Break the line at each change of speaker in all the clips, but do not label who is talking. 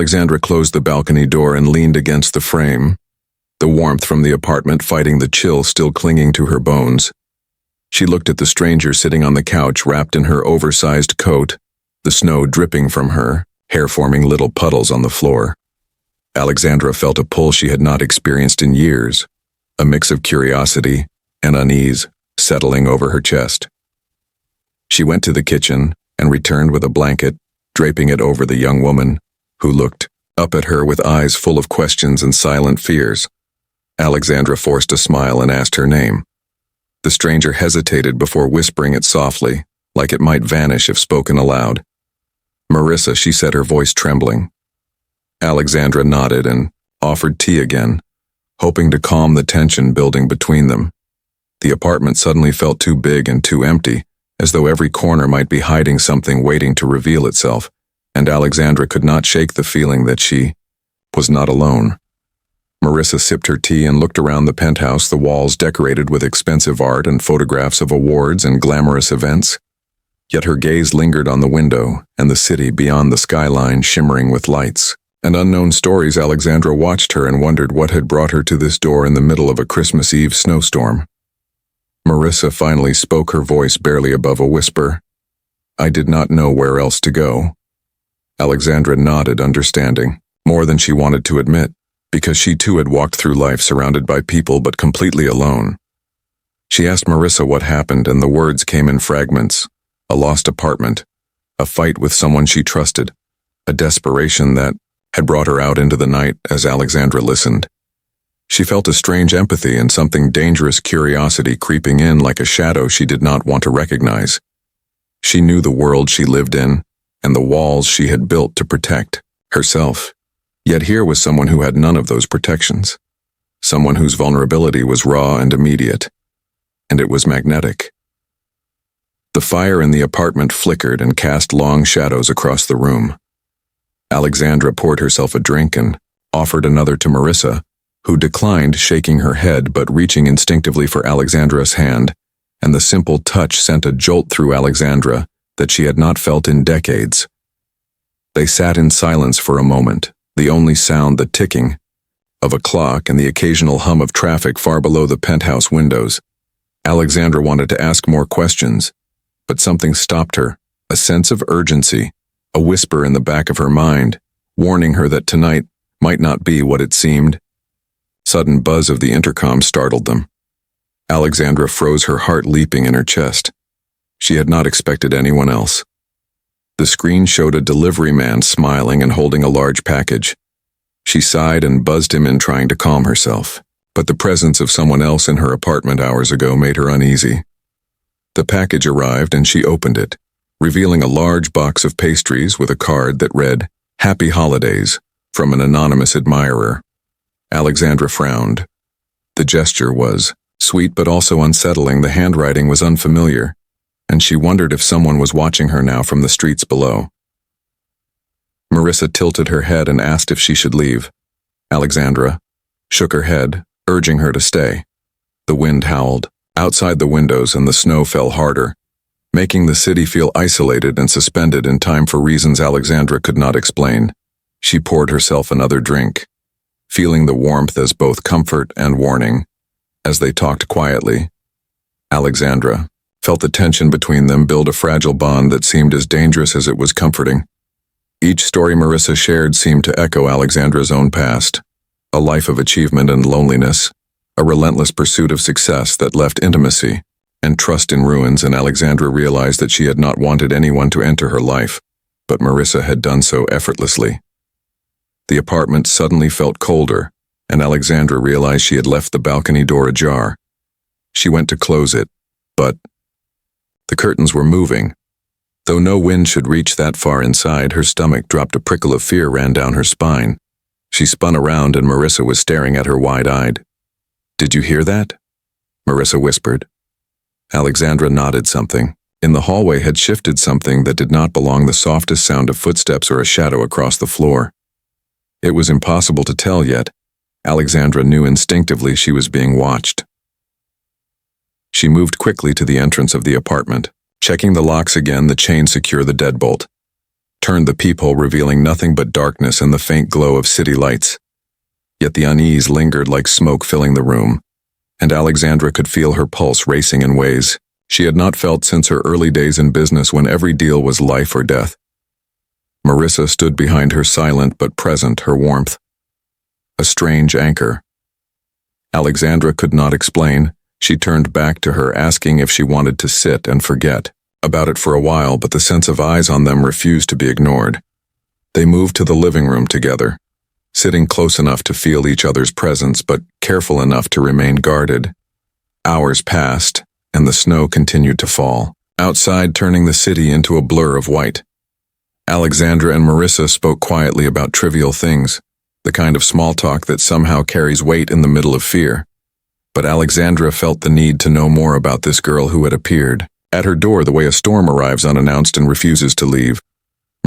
Alexandra closed the balcony door and leaned against the frame, the warmth from the apartment fighting the chill still clinging to her bones. She looked at the stranger sitting on the couch wrapped in her oversized coat, the snow dripping from her, hair forming little puddles on the floor. Alexandra felt a pull she had not experienced in years, a mix of curiosity and unease settling over her chest. She went to the kitchen and returned with a blanket, draping it over the young woman, who looked up at her with eyes full of questions and silent fears. Alexandra forced a smile and asked her name. The stranger hesitated before whispering it softly, like it might vanish if spoken aloud. "Marissa," she said, her voice trembling. Alexandra nodded and offered tea again, hoping to calm the tension building between them. The apartment suddenly felt too big and too empty, as though every corner might be hiding something waiting to reveal itself, and Alexandra could not shake the feeling that she was not alone. Marissa sipped her tea and looked around the penthouse, the walls decorated with expensive art and photographs of awards and glamorous events. Yet her gaze lingered on the window and the city beyond the skyline shimmering with lights and unknown stories. Alexandra watched her and wondered what had brought her to this door in the middle of a Christmas Eve snowstorm. Marissa finally spoke, her voice barely above a whisper. "I did not know where else to go." Alexandra nodded, understanding, more than she wanted to admit, because she too had walked through life surrounded by people but completely alone. She asked Marissa what happened, and the words came in fragments: a lost apartment, a fight with someone she trusted, a desperation that had brought her out into the night. As Alexandra listened, she felt a strange empathy and something dangerous curiosity creeping in like a shadow she did not want to recognize. She knew the world she lived in and the walls she had built to protect herself. Yet here was someone who had none of those protections. Someone whose vulnerability was raw and immediate. And it was magnetic. The fire in the apartment flickered and cast long shadows across the room. Alexandra poured herself a drink and offered another to Marissa, who declined, shaking her head but reaching instinctively for Alexandra's hand, and the simple touch sent a jolt through Alexandra that she had not felt in decades. They sat in silence for a moment, the only sound the ticking of a clock and the occasional hum of traffic far below the penthouse windows. Alexandra wanted to ask more questions, but something stopped her, a sense of urgency, a whisper in the back of her mind, warning her that tonight might not be what it seemed. Sudden buzz of the intercom startled them. Alexandra froze, her heart leaping in her chest. She had not expected anyone else. The screen showed a delivery man smiling and holding a large package. She sighed and buzzed him in, trying to calm herself, but the presence of someone else in her apartment hours ago made her uneasy. The package arrived and she opened it, revealing a large box of pastries with a card that read, "Happy Holidays," from an anonymous admirer. Alexandra frowned. The gesture was sweet but also unsettling. The handwriting was unfamiliar, and she wondered if someone was watching her now from the streets below. Marissa tilted her head and asked if she should leave. Alexandra shook her head, urging her to stay. The wind howled outside the windows and the snow fell harder, making the city feel isolated and suspended in time for reasons Alexandra could not explain. She poured herself another drink, feeling the warmth as both comfort and warning. As they talked quietly, Alexandra felt the tension between them build a fragile bond that seemed as dangerous as it was comforting. Each story Marissa shared seemed to echo Alexandra's own past, a life of achievement and loneliness, a relentless pursuit of success that left intimacy and trust in ruins, and Alexandra realized that she had not wanted anyone to enter her life, but Marissa had done so effortlessly. The apartment suddenly felt colder, and Alexandra realized she had left the balcony door ajar. She went to close it, but the curtains were moving. Though no wind should reach that far inside, her stomach dropped. A prickle of fear ran down her spine. She spun around and Marissa was staring at her wide-eyed. "Did you hear that?" Marissa whispered. Alexandra nodded. Something in the hallway had shifted, something that did not belong, the softest sound of footsteps or a shadow across the floor. It was impossible to tell yet. Alexandra knew instinctively she was being watched. She moved quickly to the entrance of the apartment, checking the locks again, the chain secure, the deadbolt. turned the peephole revealing nothing but darkness and the faint glow of city lights. Yet the unease lingered like smoke filling the room, and Alexandra could feel her pulse racing in ways she had not felt since her early days in business when every deal was life or death. Marissa stood behind her, silent but present, her warmth a strange anchor. Alexandra could not explain. She turned back to her, asking if she wanted to sit and forget about it for a while, but the sense of eyes on them refused to be ignored. They moved to the living room together, sitting close enough to feel each other's presence, but careful enough to remain guarded. Hours passed, and the snow continued to fall, outside turning the city into a blur of white. Alexandra and Marissa spoke quietly about trivial things, the kind of small talk that somehow carries weight in the middle of fear. But Alexandra felt the need to know more about this girl who had appeared at her door the way a storm arrives unannounced and refuses to leave.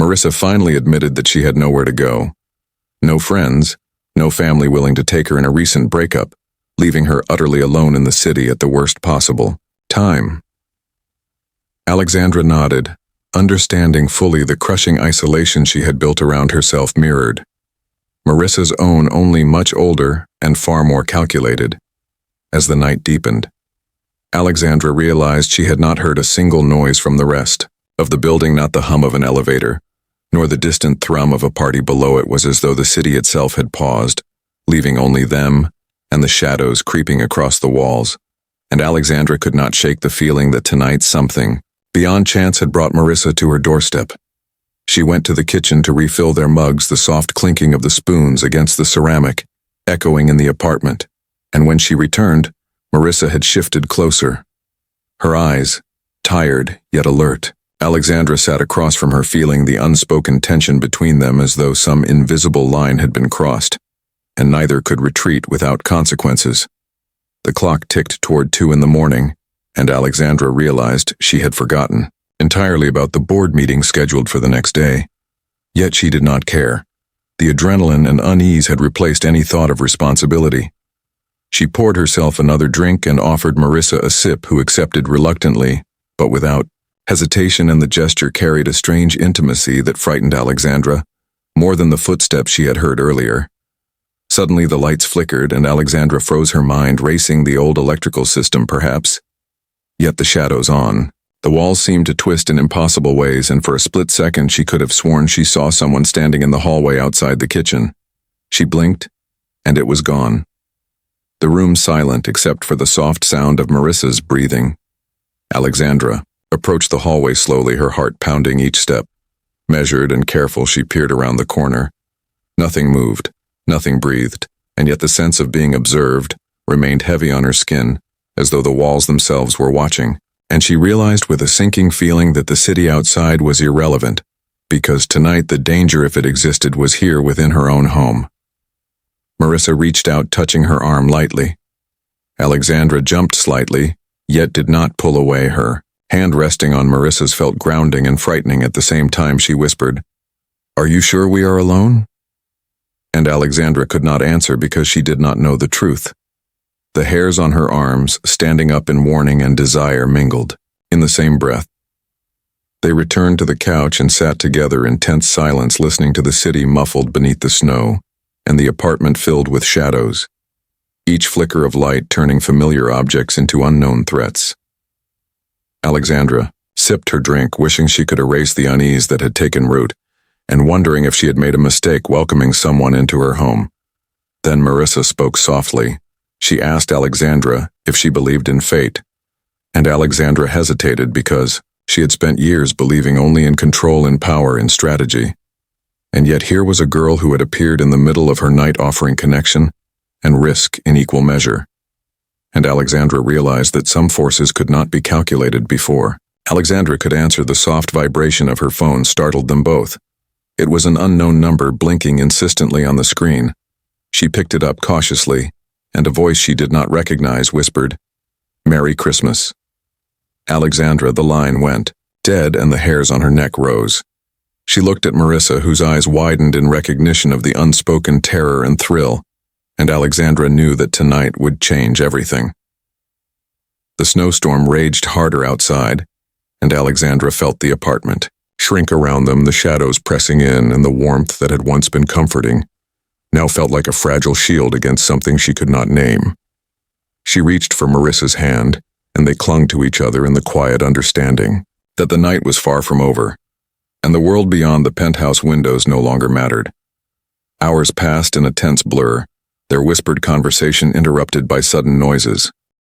Marissa finally admitted that she had nowhere to go. No friends, no family willing to take her in a recent breakup, leaving her utterly alone in the city at the worst possible time. Alexandra nodded, understanding fully the crushing isolation she had built around herself mirrored Marissa's own, only much older and far more calculated. As the night deepened, Alexandra realized she had not heard a single noise from the rest of the building, not the hum of an elevator, nor the distant thrum of a party below. It was as though the city itself had paused, leaving only them and the shadows creeping across the walls. And Alexandra could not shake the feeling that tonight something beyond chance had brought Marissa to her doorstep. She went to the kitchen to refill their mugs, the soft clinking of the spoons against the ceramic echoing in the apartment. And when she returned, Marissa had shifted closer. Her eyes, tired yet alert. Alexandra sat across from her, feeling the unspoken tension between them as though some invisible line had been crossed, and neither could retreat without consequences. The clock ticked toward 2 in the morning, and Alexandra realized she had forgotten entirely about the board meeting scheduled for the next day. Yet she did not care. The adrenaline and unease had replaced any thought of responsibility. She poured herself another drink and offered Marissa a sip, who accepted reluctantly, but without hesitation, and the gesture carried a strange intimacy that frightened Alexandra, more than the footsteps she had heard earlier. Suddenly the lights flickered, and Alexandra froze, her mind racing. The old electrical system, perhaps? Yet the shadows on. The walls seemed to twist in impossible ways, and for a split second she could have sworn she saw someone standing in the hallway outside the kitchen. She blinked, and it was gone. The room silent except for the soft sound of Marissa's breathing. Alexandra approached the hallway slowly, her heart pounding each step. Measured and careful, she peered around the corner. Nothing moved, nothing breathed, and yet the sense of being observed remained heavy on her skin, as though the walls themselves were watching. And she realized with a sinking feeling that the city outside was irrelevant, because tonight the danger, if it existed, was here within her own home. Marissa reached out, touching her arm lightly. Alexandra jumped slightly, yet did not pull away. Her hand resting on Marissa's felt grounding and frightening at the same time. She whispered, "Are you sure we are alone?" And Alexandra could not answer because she did not know the truth. The hairs on her arms, standing up in warning and desire, mingled in the same breath. They returned to the couch and sat together in tense silence, listening to the city muffled beneath the snow and the apartment filled with shadows, each flicker of light turning familiar objects into unknown threats. Alexandra sipped her drink, wishing she could erase the unease that had taken root, and wondering if she had made a mistake welcoming someone into her home. Then Marissa spoke softly. She asked Alexandra if she believed in fate, and Alexandra hesitated because she had spent years believing only in control and power and strategy. And yet here was a girl who had appeared in the middle of her night, offering connection and risk in equal measure. And Alexandra realized that some forces could not be calculated before Alexandra could answer. The soft vibration of her phone startled them both. It was an unknown number blinking insistently on the screen. She picked it up cautiously, and a voice she did not recognize whispered, "Merry Christmas." Alexandra, the line went dead, and the hairs on her neck rose. She looked at Marissa, whose eyes widened in recognition of the unspoken terror and thrill, and Alexandra knew that tonight would change everything. The snowstorm raged harder outside, and Alexandra felt the apartment shrink around them, the shadows pressing in, and the warmth that had once been comforting now felt like a fragile shield against something she could not name. She reached for Marissa's hand, and they clung to each other in the quiet understanding that the night was far from over, and the world beyond the penthouse windows no longer mattered. Hours passed in a tense blur, their whispered conversation interrupted by sudden noises.